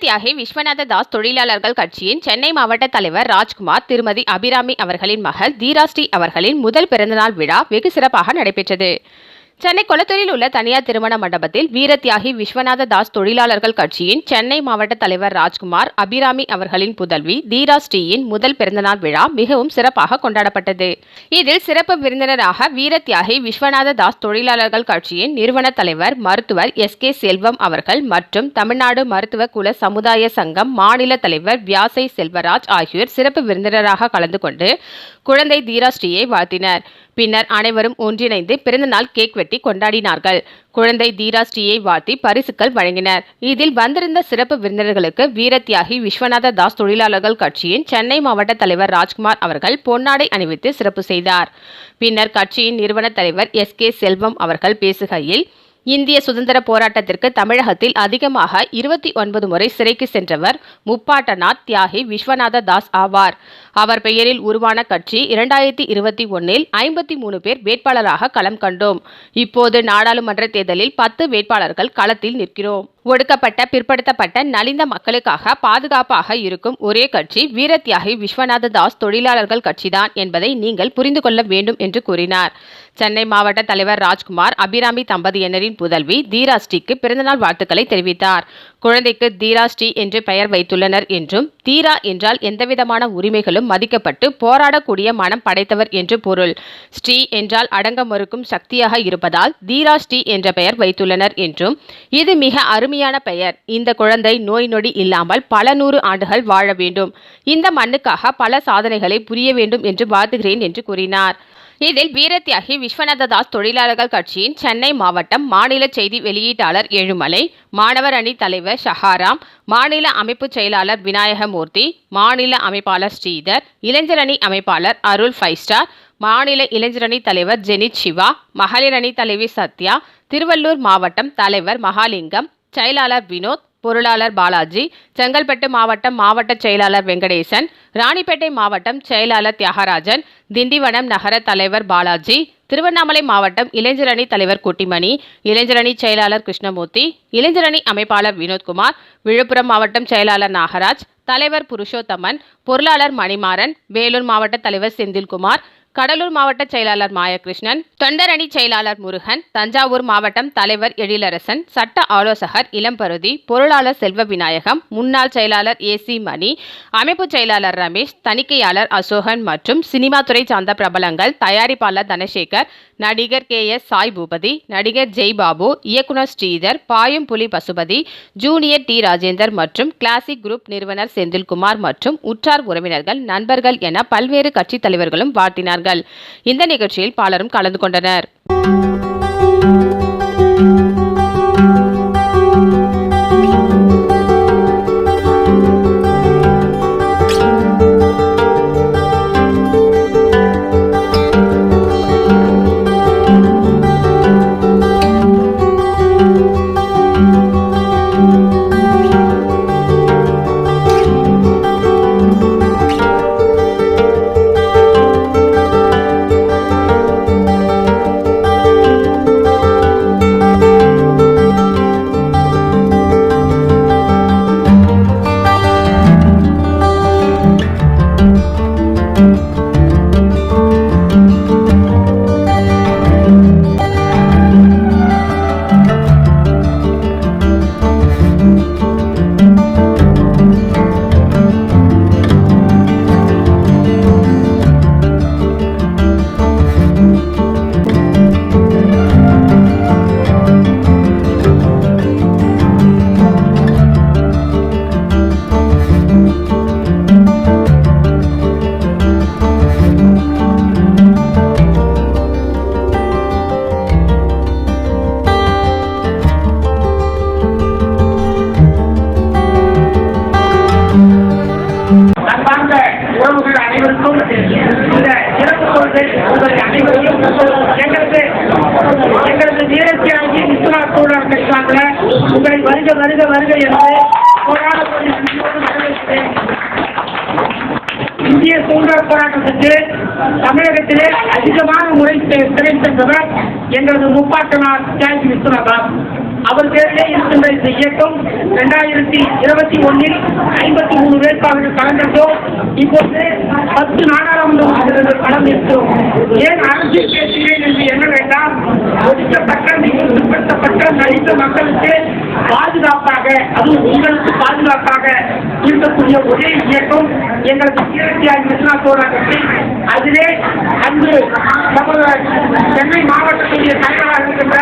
வீரத்தியாகி விஸ்வநாத தாஸ் தொழிலாளர்கள் கட்சியின் சென்னை மாவட்ட தலைவர் ராஜ்குமார் திருமதி அபிராமி அவர்களின் மகள் தீராஸ்ரீ அவர்களின் முதல் பிறந்தநாள் விழா வெகு சிறப்பாக நடைபெற்றது. சென்னை கொளத்தூரில் உள்ள தனியார் திருமண மண்டபத்தில் வீரத்தியாகி விஸ்வநாத தாஸ் தொழிலாளர்கள் கட்சியின் சென்னை மாவட்ட தலைவர் ராஜ்குமார் அபிராமி அவர்களின் புதல்வி தீராஸ்ரீயின் முதல் பிறந்தநாள் விழா மிகவும் சிறப்பாக கொண்டாடப்பட்டது. இதில் சிறப்பு விருந்தினராக வீரத்தியாகி விஸ்வநாத தாஸ் தொழிலாளர்கள் கட்சியின் நிறுவன தலைவர் மருத்துவர் எஸ்.கே. செல்வம் அவர்கள் மற்றும் தமிழ்நாடு மருத்துவ குல சமுதாய சங்கம் மாநில தலைவர் வியாசை செல்வராஜ் ஆகியோர் சிறப்பு விருந்தினராக கலந்து கொண்டு குழந்தை தீராஸ்ரீயை வாழ்த்தினர். பின்னர் அனைவரும் ஒன்றிணைந்து பிறந்தநாள் கேக் வெட்டி கொண்டாடினார்கள். குழந்தை தீராஸ்ரீயை வாழ்த்தி பரிசுகள் வழங்கினர். இதில் வந்திருந்த சிறப்பு விருந்தினர்களுக்கு வீரத்தியாகி விஸ்வநாத தாஸ் தொழிலாளர்கள் கட்சியின் சென்னை மாவட்ட தலைவர் ராஜ்குமார் அவர்கள் பொன்னாடை அணிவித்து சிறப்பு செய்தார். பின்னர் கட்சியின் நிறுவன தலைவர் எஸ்.கே. செல்வம் அவர்கள் பேசுகையில், இந்திய சுதந்திர போராட்டத்திற்கு தமிழகத்தில் அதிகமாக 29 முறை சிறைக்கு சென்றவர் முப்பாட்டனார் தியாகி விஸ்வநாத தாஸ் ஆவார். அவர் பெயரில் உருவான கட்சி 2021இல் 53 பேர் வேட்பாளராக களம் கண்டோம். இப்போது நாடாளுமன்ற தேர்தலில் 10 வேட்பாளர்கள் களத்தில் நிற்கிறோம். ஒடுக்கப்பட்ட பிற்படுத்தப்பட்ட நலிந்த மக்களுக்காக பாதுகாப்பாக இருக்கும் ஒரே கட்சி வீரத்தியாகி விஸ்வநாத தாஸ் தொழிலாளர்கள் கட்சிதான் என்பதை நீங்கள் புரிந்து கொள்ள வேண்டும் என்று கூறினார். சென்னை மாவட்ட தலைவர் ராஜ்குமார் அபிராமி தம்பதியினரின் புதல்வி தீராஸ்ரீக்கு பிறந்தநாள் வாழ்த்துக்களை தெரிவித்தார். குழந்தைக்கு தீராஸ்ரீ என்று பெயர் வைத்துள்ளனர் என்றும், தீரா என்றால் எந்தவிதமான உரிமைகளும் மதிக்கப்பட்டு போராடக்கூடிய மனம் படைத்தவர் என்று பொருள். ஸ்ரீ என்றால் அடங்க மறுக்கும் சக்தியாக இருப்பதால் தீராஸ்ரீ என்ற பெயர் வைத்துள்ளனர் என்றும், இது மிக அருமையான பெயர். இந்த குழந்தை நோய் நொடி இல்லாமல் பல 100 ஆண்டுகள் வாழ வேண்டும். இந்த மண்ணுக்காக பல சாதனைகளை புரிய வேண்டும் என்று வாழ்த்துகிறேன் என்று கூறினார். இதில் வீரத்தியாகி விஸ்வநாத தாஸ் தொழிலாளர்கள் கட்சியின் சென்னை மாவட்டம் மாநில செய்தி வெளியீட்டாளர் ஏழுமலை, மாணவர் அணி தலைவர் ஷஹாராம், மாநில அமைப்பு செயலாளர் விநாயகமூர்த்தி, மாநில அமைப்பாளர் ஸ்ரீதர், இளைஞர் அணி அமைப்பாளர் அருள் 5 ஸ்டார், மாநில இளைஞரணி தலைவர் ஜெனித் சிவா, மகளிர் அணி தலைவி சத்யா, திருவள்ளூர் மாவட்டம் தலைவர் மகாலிங்கம், செயலாளர் வினோத், பொருளாளர் பாலாஜி, செங்கல்பட்டு மாவட்டம் மாவட்ட செயலாளர் வெங்கடேசன், ராணிப்பேட்டை மாவட்டம் செயலாளர் தியாகராஜன், திண்டிவனம் நகர தலைவர் பாலாஜி, திருவண்ணாமலை மாவட்டம் இளைஞரணி தலைவர் குட்டிமணி, இளைஞரணி செயலாளர் கிருஷ்ணமூர்த்தி, இளைஞரணி அமைப்பாளர் வினோத்குமார், விழுப்புரம் மாவட்டம் செயலாளர் நாகராஜ், தலைவர் புருஷோத்தமன், பொருளாளர் மணிமாறன், வேலூர் மாவட்ட தலைவர் செந்தில்குமார், கடலூர் மாவட்ட செயலாளர் மாயகிருஷ்ணன், தொண்டரணி செயலாளர் முருகன், தஞ்சாவூர் மாவட்டம் தலைவர் எழிலரசன், சட்ட ஆலோசகர் இளம்பருதி, பொருளாளர் செல்வ விநாயகம், முன்னாள் செயலாளர் ஏ.சி. மணி, அமைப்பு செயலாளர் ரமேஷ், தணிக்கையாளர் அசோகன் மற்றும் சினிமா துறை சார்ந்த பிரபலங்கள், தயாரிப்பாளர் தனசேகர், நடிகர் கே.எஸ். சாய் பூபதி, நடிகர் ஜெய் பாபு, இயக்குனர் ஸ்ரீதர், பாயும் புலி பசுபதி, ஜூனியர் டி. ராஜேந்தர் மற்றும் கிளாசிக் குரூப் நிறுவனர் செந்தில்குமார் மற்றும் உற்றார் உறவினர்கள், நண்பர்கள் என பல்வேறு கட்சி தலைவர்களும் வாழ்த்தினார்கள். இந்த நிகழ்ச்சியில் பலரும் கலந்து கொண்டனர். எங்களது வீரத்தியாகி விஸ்வநாத தொழிலாளர் கட்சி சார்பில் உங்களை வருக வருக வருக என்று போராடக்கூடிய வரவேற்கிறேன். இந்திய சுதந்திர போராட்டத்திற்கு தமிழகத்திலே அதிகமான முறை சிறை சென்றவர் எங்களது முப்பாட்டனார் தியாகி விஸ்வநாதன். அவர் பேரிலே இருக்கின்ற இந்த இயக்கம் 2021 53 வேட்பாளர்கள் கலந்தோம். இப்போது 10 நாடாளுமன்ற உறுப்பினர்கள் களம் இருக்கிறோம். ஏன் அரசியல் பேசுகிறேன் என்று எண்ண வேண்டாம். ஒடுக்கப்பட்ட பிற்படுத்தப்பட்ட நலிந்த மக்களுக்கு பாதுகாப்பாக, அதுவும் உங்களுக்கு பாதுகாப்பாக இருக்கக்கூடிய ஒரே இயக்கம் எங்களது சீரத்தியாகி விஸ்வநாத் போராட்டத்தை. அதிலே அன்று நமது சென்னை மாவட்டத்துடைய தலைவராக இருக்கின்ற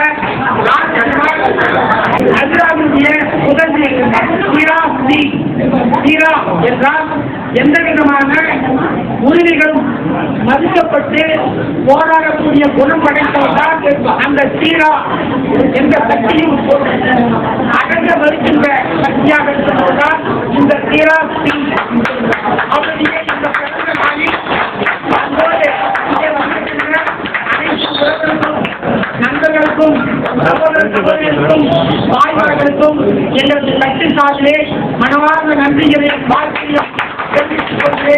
அபிராமியுடைய முதல் சீரா என்றால் எந்த விதமான உரிமைகளும் மதிக்கப்பட்டு போராடக்கூடிய குணம் படைத்தவர்தான் அந்த சீரா என்ற சக்தியும் அகன்ற வருகின்ற சக்தியாக இருப்பதுதான் இந்த சீரா அவருடைய இந்த பிரச்சனை நாளில் அன்போடு இங்கே வந்திருக்கின்ற அனைத்து உறவுகளுக்கும், நண்பர்களுக்கும், சகோதரர்களுக்கும், தாய்மார்களுக்கும் எங்களது கட்சி சார்பிலே மனவார்ந்த நன்றிகளை வாழ்க்கையும் தெரிவித்துக் கொண்டு